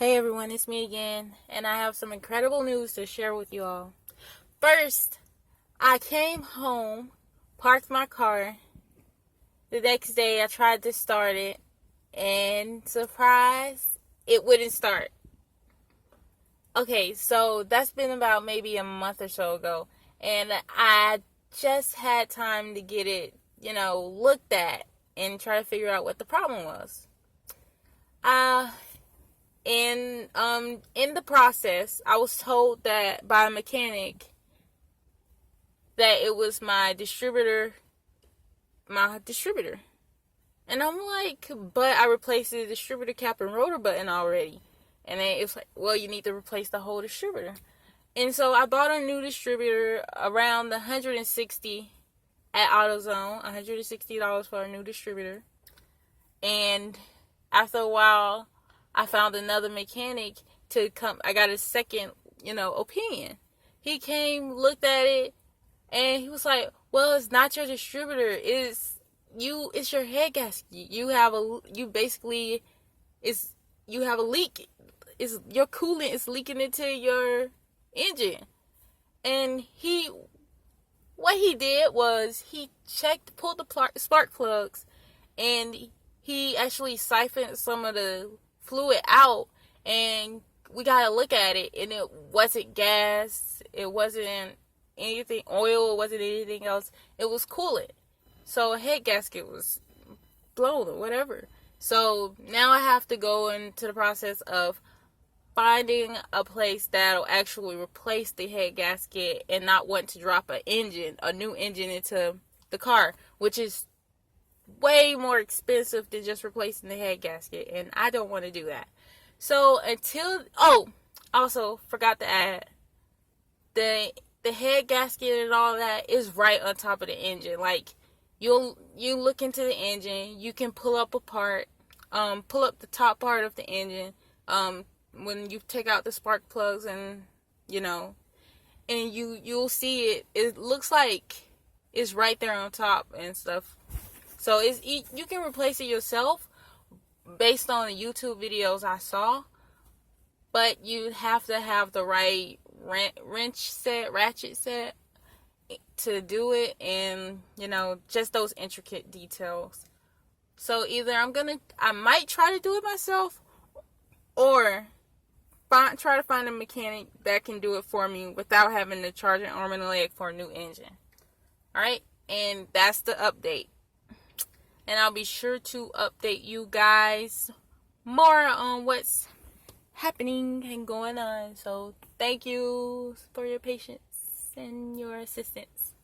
Hey everyone, it's me again, and I have some incredible news to share with you all. First, I came home, parked my car. The next day, I tried to start it, and surprise, it wouldn't start. Okay, so that's been about maybe a month or so ago, and I just had time to get it, looked at and try to figure out what the problem was. Uh, in the process, I was told that by a mechanic that it was my distributor. And I'm like, but I replaced the distributor cap and rotor button already. And then it's like, well, you need to replace the whole distributor. And so I bought a new distributor around the 160 at AutoZone, $160 for a new distributor. And after a while, I found another mechanic to come. I got a second, opinion. He came, looked at it, and he was like, "Well, it's not your distributor. It's your head gasket. You have a leak. It's your coolant is leaking into your engine." And what he did was he pulled the spark plugs, and he actually siphoned some of the fluid out, and we got to look at it, and it wasn't gas, it wasn't anything, oil, it wasn't anything else, it was coolant. So a head gasket was blown or whatever. So now I have to go into the process of finding a place that'll actually replace the head gasket and not want to drop a new engine into the car, which is way more expensive than just replacing the head gasket, and I don't want to do that. So also forgot to add, the head gasket and all that is right on top of the engine. Like, you look into the engine, you can pull up the top part of the engine, when you take out the spark plugs, and you'll see it looks like it's right there on top and stuff. So you can replace it yourself based on the YouTube videos I saw, but you have to have the right ratchet set to do it, and just those intricate details. So either I might try to do it myself, or try to find a mechanic that can do it for me without having to charge an arm and a leg for a new engine. Alright, and that's the update. And I'll be sure to update you guys more on what's happening and going on. So thank you for your patience and your assistance.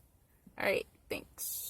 Alright, thanks.